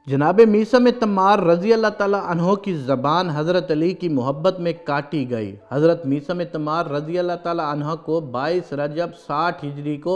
جناب میثم تمار رضی اللہ تعالیٰ عنہ کی زبان حضرت علی کی محبت میں کاٹی گئی۔ حضرت میثم تمار رضی اللہ تعالیٰ عنہ کو 22 رجب 60 ہجری کو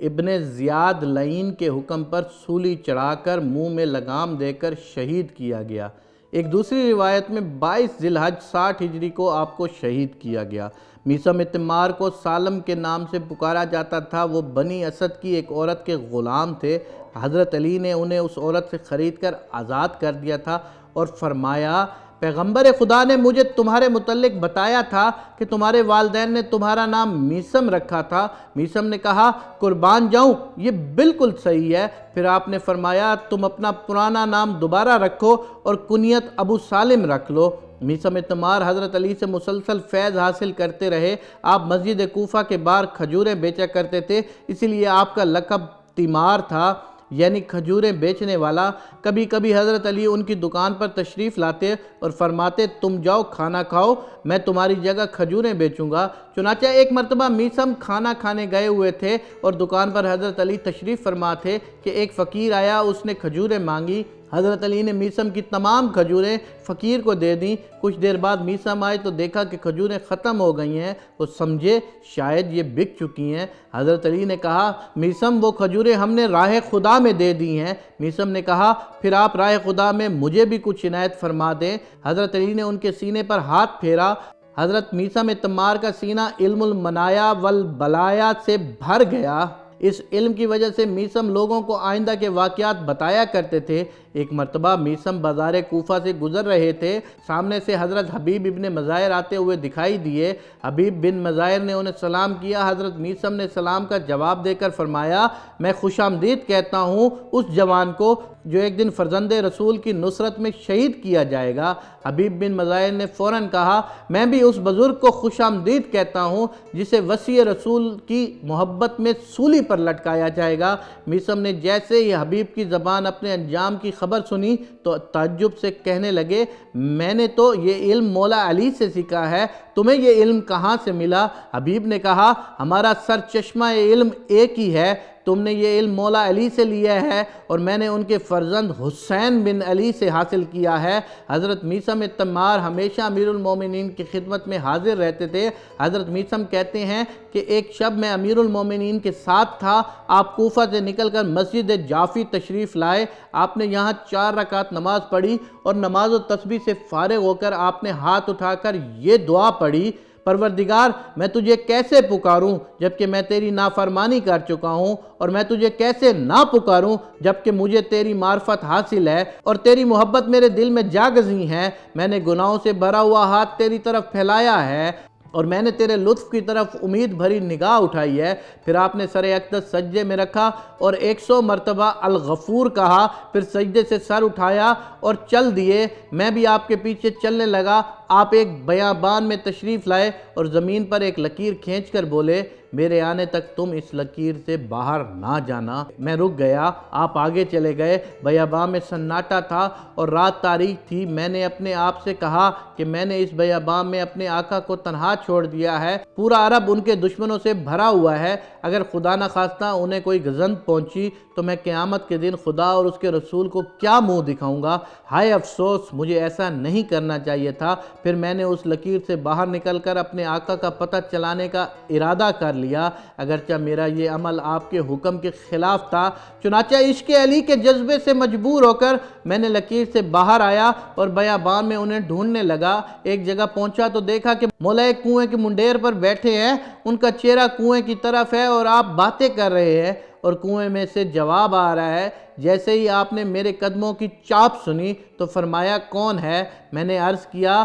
ابن زیاد لعین کے حکم پر سولی چڑھا کر منہ میں لگام دے کر شہید کیا گیا۔ ایک دوسری روایت میں 22 ذی الحج 60 ہجری کو آپ کو شہید کیا گیا۔ میثم تمار کو سالم کے نام سے پکارا جاتا تھا۔ وہ بنی اسد کی ایک عورت کے غلام تھے۔ حضرت علی نے انہیں اس عورت سے خرید کر آزاد کر دیا تھا اور فرمایا، پیغمبر خدا نے مجھے تمہارے متعلق بتایا تھا کہ تمہارے والدین نے تمہارا نام میثم رکھا تھا۔ میثم نے کہا، قربان جاؤں، یہ بالکل صحیح ہے۔ پھر آپ نے فرمایا، تم اپنا پرانا نام دوبارہ رکھو اور کنیت ابو سالم رکھ لو۔ میثم تمار حضرت علی سے مسلسل فیض حاصل کرتے رہے۔ آپ مسجد کوفہ کے باہر کھجوریں بیچا کرتے تھے، اسی لیے آپ کا لقب تیمار تھا، یعنی کھجوریں بیچنے والا۔ کبھی کبھی حضرت علی ان کی دکان پر تشریف لاتے اور فرماتے، تم جاؤ کھانا کھاؤ، میں تمہاری جگہ کھجوریں بیچوں گا۔ چنانچہ ایک مرتبہ میثم کھانا کھانے گئے ہوئے تھے اور دکان پر حضرت علی تشریف فرما تھے کہ ایک فقیر آیا، اس نے کھجوریں مانگی۔ حضرت علی نے میثم کی تمام کھجوریں فقیر کو دے دیں۔ کچھ دیر بعد میثم آئے تو دیکھا کہ کھجوریں ختم ہو گئی ہیں۔ وہ سمجھے شاید یہ بک چکی ہیں۔ حضرت علی نے کہا، میثم وہ کھجوریں ہم نے راہ خدا میں دے دی ہیں۔ میثم نے کہا، پھر آپ راہ خدا میں مجھے بھی کچھ عنایت فرما دیں۔ حضرت علی نے ان کے سینے پر ہاتھ پھیرا۔ حضرت میثم تمار کا سینہ علم المنایا والبلایا سے بھر گیا۔ اس علم کی وجہ سے میثم لوگوں کو آئندہ کے واقعات بتایا کرتے تھے۔ ایک مرتبہ میثم بازار کوفہ سے گزر رہے تھے۔ سامنے سے حضرت حبیب ابن مظاہر آتے ہوئے دکھائی دیے۔ حبیب بن مظاہر نے انہیں سلام کیا۔ حضرت میثم نے سلام کا جواب دے کر فرمایا، میں خوش آمدید کہتا ہوں اس جوان کو جو ایک دن فرزند رسول کی نصرت میں شہید کیا جائے گا۔ حبیب بن مظاہر نے فوراً کہا، میں بھی اس بزرگ کو خوش آمدید کہتا ہوں جسے وصی رسول کی محبت میں سولی پر لٹکایا جائے گا۔ میثم نے جیسے ہی حبیب کی زبان اپنے انجام کی خبر سنی تو تعجب سے کہنے لگے، میں نے تو یہ علم مولا علی سے سیکھا ہے، تمہیں یہ علم کہاں سے ملا؟ حبیب نے کہا، ہمارا سر چشمہ علم ایک ہی ہے، تم نے یہ علم مولا علی سے لیا ہے اور میں نے ان کے فرزند حسین بن علی سے حاصل کیا ہے۔ حضرت میثم تمار ہمیشہ امیر المومنین کی خدمت میں حاضر رہتے تھے۔ حضرت میثم کہتے ہیں کہ ایک شب میں امیر المومنین کے ساتھ تھا۔ آپ کوفہ سے نکل کر مسجد جعفی تشریف لائے۔ آپ نے یہاں 4 رکعت نماز پڑھی اور نماز و تسبیح سے فارغ ہو کر آپ نے ہاتھ اٹھا کر یہ دعا پڑھی، پروردگار، میں تجھے کیسے پکاروں جبکہ میں تیری نافرمانی کر چکا ہوں، اور میں تجھے کیسے نہ پکاروں جبکہ مجھے تیری معرفت حاصل ہے اور تیری محبت میرے دل میں جاگزی ہے۔ میں نے گناہوں سے بھرا ہوا ہاتھ تیری طرف پھیلایا ہے اور میں نے تیرے لطف کی طرف امید بھری نگاہ اٹھائی ہے۔ پھر آپ نے سر اقدس سجدے میں رکھا اور 100 مرتبہ الغفور کہا، پھر سجدے سے سر اٹھایا اور چل دیے۔ میں بھی آپ کے پیچھے چلنے لگا۔ آپ ایک بیابان میں تشریف لائے اور زمین پر ایک لکیر کھینچ کر بولے، میرے آنے تک تم اس لکیر سے باہر نہ جانا۔ میں رک گیا، آپ آگے چلے گئے۔ بیابان میں سناٹا تھا اور رات تاریک تھی۔ میں نے اپنے آپ سے کہا کہ میں نے اس بیابان میں اپنے آقا کو تنہا چھوڑ دیا ہے۔ پورا عرب ان کے دشمنوں سے بھرا ہوا ہے۔ اگر خدا نہ خواستہ انہیں کوئی گزند پہنچی تو میں قیامت کے دن خدا اور اس کے رسول کو کیا منہ دکھاؤں گا؟ ہائے افسوس، مجھے ایسا نہیں کرنا چاہیے تھا۔ پھر میں نے اس لکیر سے باہر نکل کر اپنے آقا کا پتہ چلانے کا ارادہ کر لیا، اگرچہ میرا یہ عمل آپ کے حکم کے خلاف تھا۔ چنانچہ عشق علی کے جذبے سے مجبور ہو کر میں نے لکیر سے باہر آیا اور بیابان میں انہیں ڈھونڈنے لگا۔ ایک جگہ پہنچا تو دیکھا کہ مولا ایک کنویں کے منڈیر پر بیٹھے ہیں، ان کا چہرہ کنویں کی طرف ہے اور آپ باتیں کر رہے ہیں اور کنویں میں سے جواب آ رہا ہے۔ جیسے ہی آپ نے میرے قدموں کی چاپ سنی تو فرمایا، کون ہے؟ میں نے عرض کیا،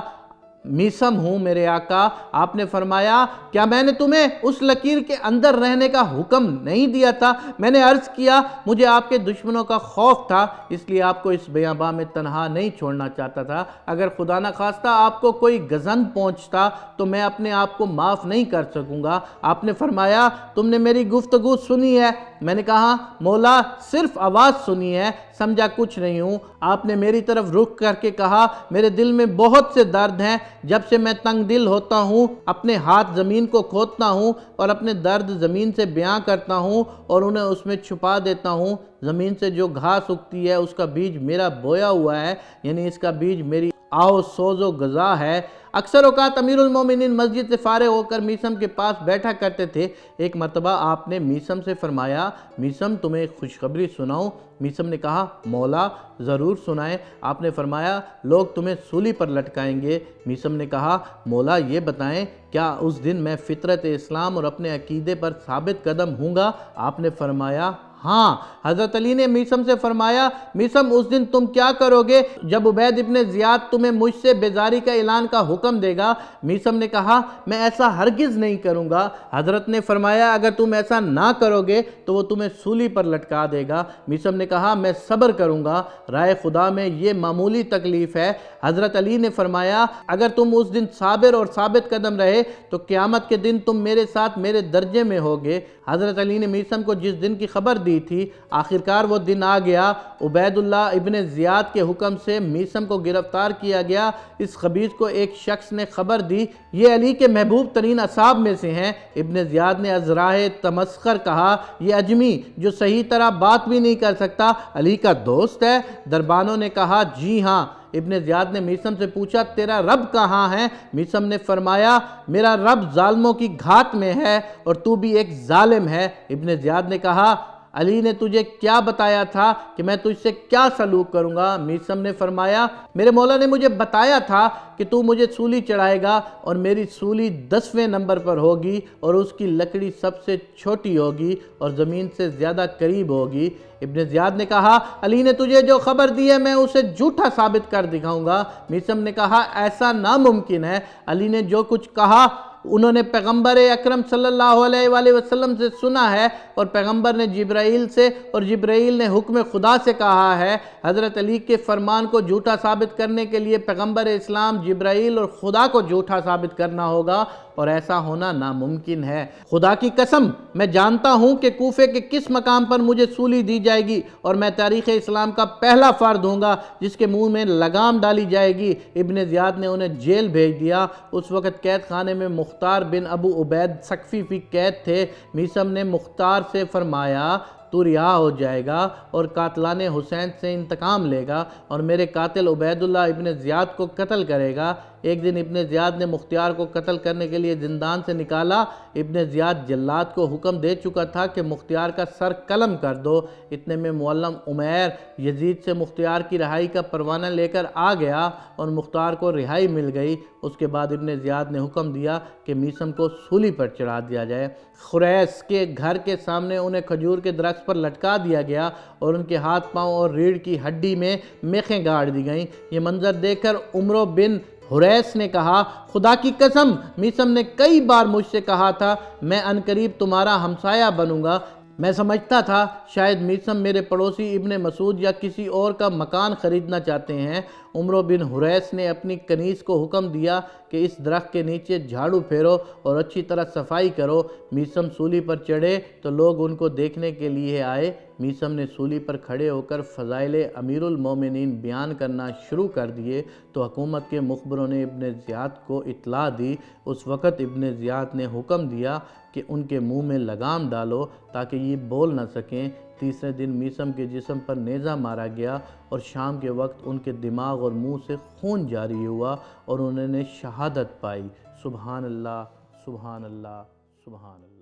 میثم ہوں میرے آقا۔ آپ نے فرمایا، کیا میں نے تمہیں اس لکیر کے اندر رہنے کا حکم نہیں دیا تھا؟ میں نے عرض کیا، مجھے آپ کے دشمنوں کا خوف تھا، اس لیے آپ کو اس بیابان میں تنہا نہیں چھوڑنا چاہتا تھا۔ اگر خدا نہ خواستہ آپ کو کوئی گزند پہنچتا تو میں اپنے آپ کو معاف نہیں کر سکوں گا۔ آپ نے فرمایا، تم نے میری گفتگو سنی ہے، میں نے کہا مولا صرف آواز سنی ہے، سمجھا کچھ نہیں ہوں۔ آپ نے میری طرف رخ کر کے کہا میرے دل میں بہت سے درد ہیں، جب سے میں تنگ دل ہوتا ہوں اپنے ہاتھ زمین کو کھودتا ہوں اور اپنے درد زمین سے بیان کرتا ہوں اور انہیں اس میں چھپا دیتا ہوں۔ زمین سے جو گھاس اگتی ہے اس کا بیج میرا بویا ہوا ہے، یعنی اس کا بیج میری آؤ سوز و غذا ہے۔ اکثر اوقات امیر المومنین مسجد سے فارغ ہو کر میثم کے پاس بیٹھا کرتے تھے۔ ایک مرتبہ آپ نے میثم سے فرمایا میثم تمہیں ایک خوشخبری سناؤں؟ میثم نے کہا مولا ضرور سنائیں۔ آپ نے فرمایا لوگ تمہیں سولی پر لٹکائیں گے۔ میثم نے کہا مولا یہ بتائیں کیا اس دن میں فطرت اسلام اور اپنے عقیدے پر ثابت قدم ہوں گا؟ آپ نے فرمایا ہاں۔ حضرت علی نے میثم سے فرمایا میثم اس دن تم کیا کرو گے جب عبید ابن زیاد تمہیں مجھ سے بیزاری کا اعلان کا حکم دے گا؟ میثم نے کہا میں ایسا ہرگز نہیں کروں گا۔ حضرت نے فرمایا اگر تم ایسا نہ کرو گے تو وہ تمہیں سولی پر لٹکا دے گا۔ میثم نے کہا میں صبر کروں گا، رائے خدا میں یہ معمولی تکلیف ہے۔ حضرت علی نے فرمایا اگر تم اس دن صابر اور ثابت قدم رہے تو قیامت کے دن تم میرے ساتھ میرے درجے میں ہوگے۔ حضرت علی نے میثم کو جس دن کی خبر دی تھی آخرکار وہ دن آ گیا۔ عبید اللہ ابن زیاد کے حکم سے میثم کو گرفتار کیا گیا۔ اس خبیث کو ایک شخص نے خبر دی یہ علی کے محبوب ترین اصحاب میں سے ہیں۔ ابن زیاد نے ازراہ تمسخر کہا یہ اجمی جو صحیح طرح بات بھی نہیں کر سکتا علی کا دوست ہے؟ دربانوں نے کہا جی ہاں۔ ابن زیاد نے میثم سے پوچھا تیرا رب کہاں ہے؟ میثم نے فرمایا میرا رب ظالموں کی گھات میں ہے اور تو بھی ایک ظالم ہے۔ ابن زیاد نے کہا علی نے تجھے کیا بتایا تھا کہ میں تجھ سے کیا سلوک کروں گا؟ میثم نے فرمایا میرے مولا نے مجھے بتایا تھا کہ تو مجھے سولی چڑھائے گا اور میری سولی 10ویں نمبر پر ہوگی اور اس کی لکڑی سب سے چھوٹی ہوگی اور زمین سے زیادہ قریب ہوگی۔ ابن زیاد نے کہا علی نے تجھے جو خبر دی ہے میں اسے جھوٹا ثابت کر دکھاؤں گا۔ میثم نے کہا ایسا ناممکن ہے، علی نے جو کچھ کہا انہوں نے پیغمبر اکرم صلی اللہ علیہ وآلہ وسلم سے سنا ہے اور پیغمبر نے جبرائیل سے اور جبرائیل نے حکم خدا سے کہا ہے۔ حضرت علی کے فرمان کو جھوٹا ثابت کرنے کے لیے پیغمبر اسلام جبرائیل اور خدا کو جھوٹا ثابت کرنا ہوگا اور ایسا ہونا ناممکن ہے۔ خدا کی قسم میں جانتا ہوں کہ کوفے کے کس مقام پر مجھے سولی دی جائے گی اور میں تاریخ اسلام کا پہلا فرد ہوں گا جس کے منہ میں لگام ڈالی جائے گی۔ ابن زیاد نے انہیں جیل بھیج دیا۔ اس وقت قید خانے میں مختار بن ابو عبید ثقفی فی قید تھے۔ میثم نے مختار سے فرمایا تو رہا ہو جائے گا اور قاتلان حسین سے انتقام لے گا اور میرے قاتل عبید اللہ ابن زیاد کو قتل کرے گا۔ ایک دن ابن زیاد نے مختار کو قتل کرنے کے لیے زندان سے نکالا۔ ابن زیاد جلاد کو حکم دے چکا تھا کہ مختار کا سر قلم کر دو۔ اتنے میں معلم عمیر یزید سے مختار کی رہائی کا پروانہ لے کر آ گیا اور مختار کو رہائی مل گئی۔ اس کے بعد ابن زیاد نے حکم دیا کہ میثم کو سولی پر چڑھا دیا جائے۔ خریس کے گھر کے سامنے انہیں کھجور کے درخت پر لٹکا دیا گیا اور ان کے ہاتھ پاؤں اور ریڑھ کی ہڈی میں میخیں گاڑ دی گئیں۔ یہ منظر دیکھ کر عمرو بن حریث نے کہا خدا کی قسم میثم نے کئی بار مجھ سے کہا تھا میں عنقریب تمہارا ہمسایہ بنوں گا۔ میں سمجھتا تھا شاید میثم میرے پڑوسی ابن مسعود یا کسی اور کا مکان خریدنا چاہتے ہیں۔ عمرو بن حریث نے اپنی کنیز کو حکم دیا کہ اس درخت کے نیچے جھاڑو پھیرو اور اچھی طرح صفائی کرو۔ میثم سولی پر چڑھے تو لوگ ان کو دیکھنے کے لیے آئے۔ میثم نے سولی پر کھڑے ہو کر فضائل امیر المومنین بیان کرنا شروع کر دیے تو حکومت کے مخبروں نے ابن زیاد کو اطلاع دی۔ اس وقت ابن زیاد نے حکم دیا کہ ان کے منہ میں لگام ڈالو تاکہ یہ بول نہ سکیں۔ تیسرے دن میثم کے جسم پر نیزہ مارا گیا اور شام کے وقت ان کے دماغ اور منہ سے خون جاری ہوا اور انہوں نے شہادت پائی۔ سبحان اللہ، سبحان اللہ، سبحان اللہ۔